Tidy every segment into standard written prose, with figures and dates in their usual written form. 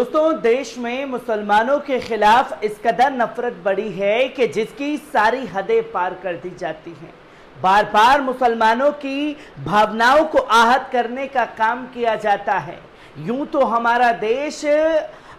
दोस्तों, देश में मुसलमानों के खिलाफ इस कदर नफरत बढ़ी है कि जिसकी सारी हदें पार कर दी जाती हैं। बार बार मुसलमानों की भावनाओं को आहत करने का काम किया जाता है। यूं तो हमारा देश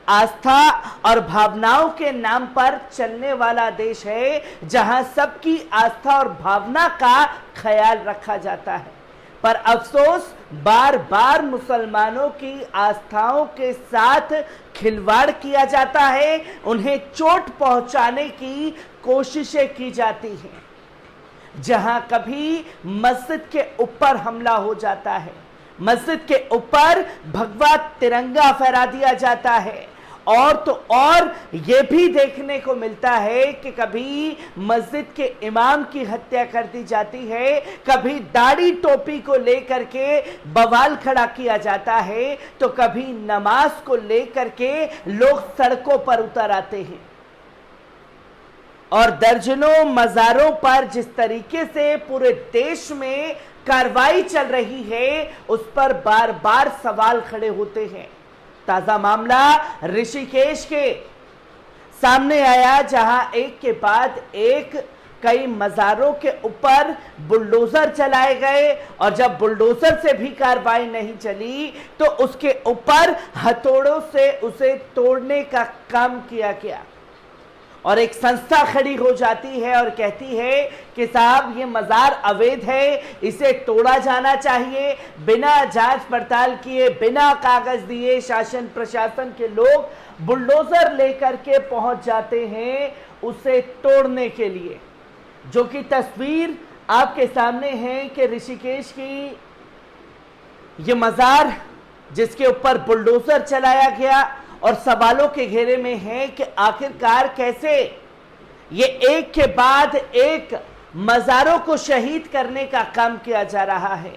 आस्था और भावनाओं के नाम पर चलने वाला देश है, जहां सबकी आस्था और भावना का ख्याल रखा जाता है। पर अफसोस, बार बार मुसलमानों की आस्थाओं के साथ खिलवाड़ किया जाता है, उन्हें चोट पहुंचाने की कोशिशें की जाती हैं। जहां कभी मस्जिद के ऊपर हमला हो जाता है, मस्जिद के ऊपर भगवा तिरंगा फहरा दिया जाता है, और तो और ये भी देखने को मिलता है कि कभी मस्जिद के इमाम की हत्या कर दी जाती है, कभी दाढ़ी टोपी को लेकर के बवाल खड़ा किया जाता है, तो कभी नमाज को लेकर के लोग सड़कों पर उतर आते हैं। और दर्जनों मज़ारों पर जिस तरीके से पूरे देश में कार्रवाई चल रही है, उस पर बार बार सवाल खड़े होते हैं। ताजा मामला ऋषिकेश के सामने आया, जहां एक के बाद एक कई मज़ारों के ऊपर बुलडोजर चलाए गए, और जब बुलडोजर से भी कार्रवाई नहीं चली तो उसके ऊपर हथौड़ों से उसे तोड़ने का काम किया गया। और एक संस्था खड़ी हो जाती है और कहती है कि साहब, ये मज़ार अवैध है, इसे तोड़ा जाना चाहिए। बिना जांच पड़ताल किए, बिना कागज दिए शासन प्रशासन के लोग बुलडोजर लेकर के पहुंच जाते हैं उसे तोड़ने के लिए। जो कि तस्वीर आपके सामने है कि ऋषिकेश की ये मज़ार जिसके ऊपर बुलडोजर चलाया गया, और सवालों के घेरे में है कि आखिरकार कैसे ये एक के बाद एक मज़ारों को शहीद करने का काम किया जा रहा है,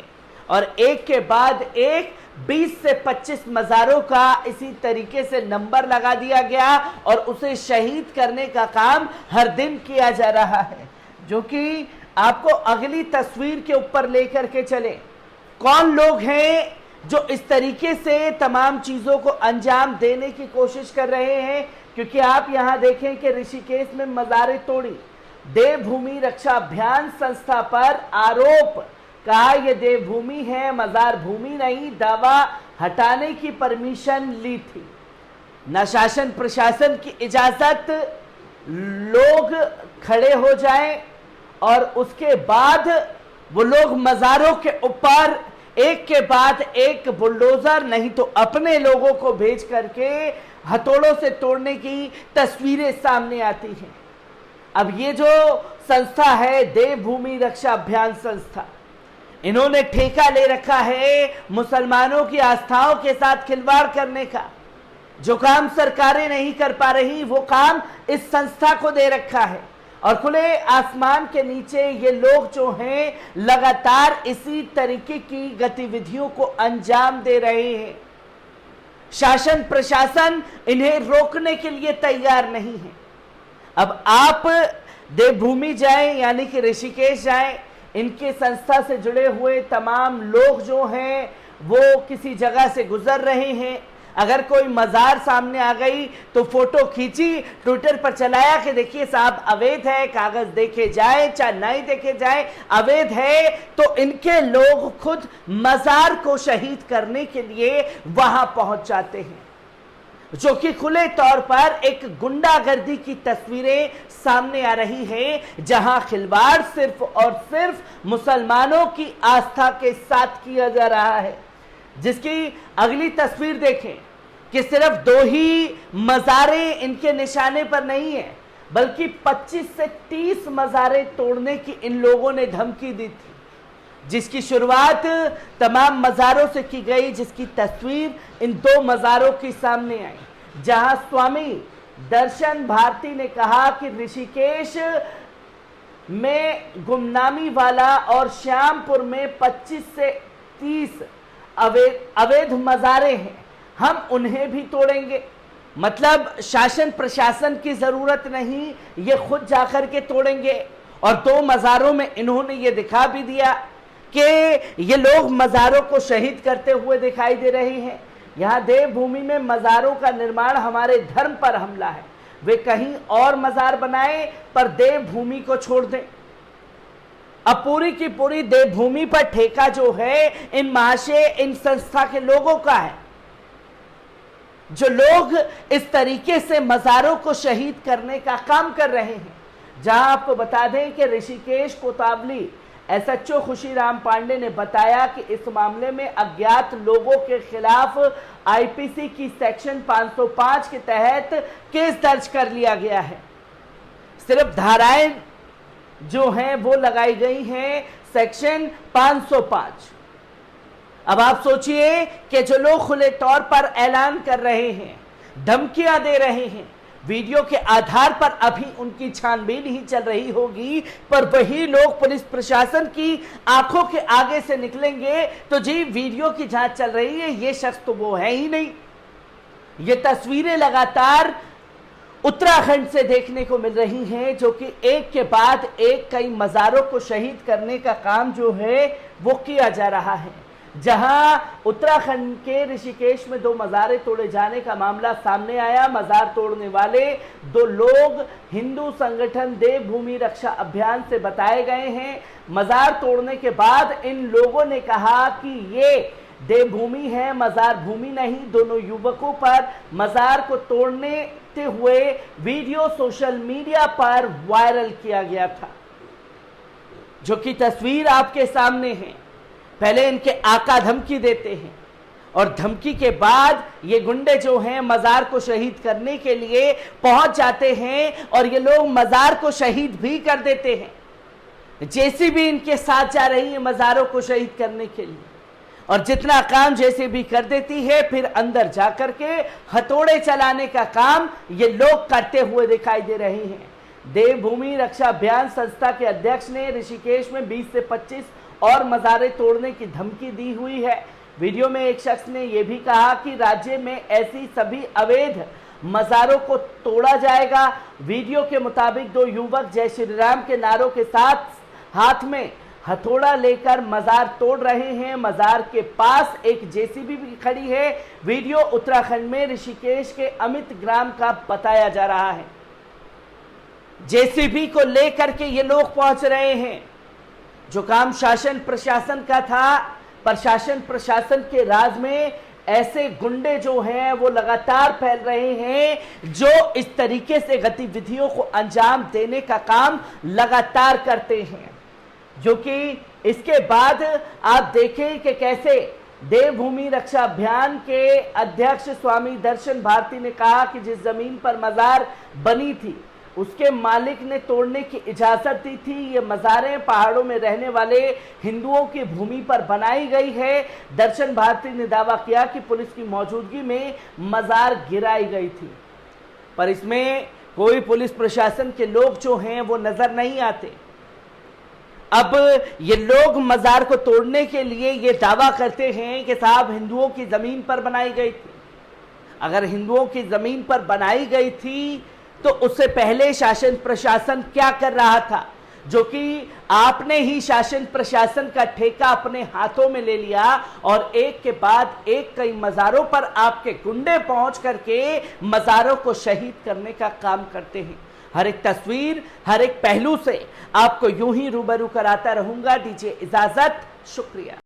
और एक के बाद एक 20 से 25 मज़ारों का इसी तरीके से नंबर लगा दिया गया और उसे शहीद करने का काम हर दिन किया जा रहा है। जो कि आपको अगली तस्वीर के ऊपर लेकर के चले, कौन लोग हैं जो इस तरीके से तमाम चीज़ों को अंजाम देने की कोशिश कर रहे हैं। क्योंकि आप यहाँ देखें कि ऋषिकेश में मज़ारें तोड़ी, देवभूमि रक्षा अभियान संस्था पर आरोप, कहा यह देवभूमि है, मज़ार भूमि नहीं, दावा हटाने की परमिशन ली थी, न शासन प्रशासन की इजाज़त, लोग खड़े हो जाएं और उसके बाद वो लोग मज़ारों के ऊपर एक के बाद एक बुलडोजर नहीं तो अपने लोगों को भेज करके हथौड़ों से तोड़ने की तस्वीरें सामने आती हैं। अब ये जो संस्था है देवभूमि रक्षा अभियान संस्था, इन्होंने ठेका ले रखा है मुसलमानों की आस्थाओं के साथ खिलवाड़ करने का। जो काम सरकारें नहीं कर पा रही वो काम इस संस्था को दे रखा है, और खुले आसमान के नीचे ये लोग जो हैं लगातार इसी तरीके की गतिविधियों को अंजाम दे रहे हैं। शासन प्रशासन इन्हें रोकने के लिए तैयार नहीं है। अब आप देवभूमि जाएं, यानी कि ऋषिकेश जाएं, इनके संस्था से जुड़े हुए तमाम लोग जो हैं वो किसी जगह से गुजर रहे हैं, अगर कोई मज़ार सामने आ गई तो फोटो खींची, ट्विटर पर चलाया कि देखिए साहब अवैध है, कागज देखे जाए चाहे नहीं देखे जाए अवैध है, तो इनके लोग खुद मज़ार को शहीद करने के लिए वहां पहुंच जाते हैं। जो कि खुले तौर पर एक गुंडागर्दी की तस्वीरें सामने आ रही है, जहां खिलवाड़ सिर्फ और सिर्फ मुसलमानों की आस्था के साथ किया जा रहा है। जिसकी अगली तस्वीर देखें कि सिर्फ 2 ही मज़ारें इनके निशाने पर नहीं है, बल्कि 25 से 30 मज़ारें तोड़ने की इन लोगों ने धमकी दी थी, जिसकी शुरुआत तमाम मज़ारों से की गई, जिसकी तस्वीर इन 2 मज़ारों की सामने आई, जहां स्वामी दर्शन भारती ने कहा कि ऋषिकेश में गुमनामी वाला और श्यामपुर में 25 से 30 अवैध मज़ारें हैं, हम उन्हें भी तोड़ेंगे। मतलब शासन प्रशासन की जरूरत नहीं, ये खुद जाकर के तोड़ेंगे। और 2 मज़ारों में इन्होंने ये दिखा भी दिया कि ये लोग मज़ारों को शहीद करते हुए दिखाई दे रहे हैं। यहां देवभूमि में मजारों का निर्माण हमारे धर्म पर हमला है। वे कहीं और मजार बनाए पर देवभूमि को छोड़ दें। अब पूरी की पूरी देवभूमि पर ठेका जो है इन महाशय, इन संस्था के लोगों का है। जो लोग इस तरीके से मजारों को शहीद करने का काम कर रहे हैं। जहां आपको बता दें कि ऋषिकेश कोतवाली एसएचओ खुशीराम पांडे ने बताया कि इस मामले में अज्ञात लोगों के खिलाफ आईपीसी की सेक्शन 505 के तहत केस दर्ज कर लिया गया है। सिर्फ धाराएं जो हैं वो लगाई गई हैं सेक्शन 505। अब आप सोचिए कि जो लोग खुले तौर पर ऐलान कर रहे हैं, धमकियां दे रहे हैं, वीडियो के आधार पर अभी उनकी छानबीन ही चल रही होगी, पर वही लोग पुलिस प्रशासन की आंखों के आगे से निकलेंगे तो जी वीडियो की जांच चल रही है, ये शख्स तो वो है ही नहीं। ये तस्वीरें लगातार उत्तराखंड से देखने को मिल रही हैं, जो कि एक के बाद एक कई मजारों को शहीद करने का काम जो है वो किया जा रहा है। जहां उत्तराखंड के ऋषिकेश में 2 मजारे तोड़े जाने का मामला सामने आया। मजार तोड़ने वाले 2 लोग हिंदू संगठन देवभूमि रक्षा अभियान से बताए गए हैं। मजार तोड़ने के बाद इन लोगों ने कहा कि ये देवभूमि है, मजार भूमि नहीं। दोनों युवकों पर मजार को तोड़ने हुए वीडियो सोशल मीडिया पर वायरल किया गया था, जो कि तस्वीर आपके सामने है। पहले इनके आका धमकी देते हैं और धमकी के बाद ये गुंडे जो हैं मजार को शहीद करने के लिए पहुंच जाते हैं और ये लोग मजार को शहीद भी कर देते हैं। जेसीबी इनके साथ जा रही है मजारों को शहीद करने के लिए, और जितना काम जेसीबी कर देती है फिर अंदर जाकर के हथौड़े चलाने का काम ये लोग करते हुए दिखाई दे रहे हैं। देवभूमि रक्षा अभियान संस्था के अध्यक्ष ने ऋषिकेश में 20 से 25 और मजारे तोड़ने की धमकी दी हुई है। वीडियो में एक शख्स ने यह भी कहा कि राज्य में ऐसी सभी अवैध मजारों को तोड़ा जाएगा। वीडियो के मुताबिक 2 युवक जय श्री राम के नारों के साथ हाथ में हथौड़ा लेकर मजार तोड़ रहे हैं। मजार के पास एक जेसीबी भी खड़ी है। वीडियो उत्तराखंड में ऋषिकेश के अमित ग्राम का बताया जा रहा है। जेसीबी को लेकर के ये लोग पहुंच रहे हैं। जो काम शासन प्रशासन का था, प्रशासन प्रशासन के राज में ऐसे गुंडे जो हैं वो लगातार फैल रहे हैं, जो इस तरीके से गतिविधियों को अंजाम देने का काम लगातार करते हैं। जो कि इसके बाद आप देखें कि कैसे देवभूमि रक्षा अभियान के अध्यक्ष स्वामी दर्शन भारती ने कहा कि जिस जमीन पर मजार बनी थी उसके मालिक ने तोड़ने की इजाजत दी थी। ये मजारें पहाड़ों में रहने वाले हिंदुओं की भूमि पर बनाई गई है। दर्शन भारती ने दावा किया कि पुलिस की मौजूदगी में मजार गिराई गई थी, पर इसमें कोई पुलिस प्रशासन के लोग जो हैं वो नजर नहीं आते। अब ये लोग मजार को तोड़ने के लिए ये दावा करते हैं कि साहब हिंदुओं की जमीन पर बनाई गई थी। अगर हिंदुओं की जमीन पर बनाई गई थी तो उससे पहले शासन प्रशासन क्या कर रहा था, जो कि आपने ही शासन प्रशासन का ठेका अपने हाथों में ले लिया और एक के बाद एक कई मजारों पर आपके गुंडे पहुंच करके मजारों को शहीद करने का काम करते हैं। हर एक तस्वीर, हर एक पहलू से आपको यूं ही रूबरू कराता रहूंगा। दीजिए इजाजत, शुक्रिया।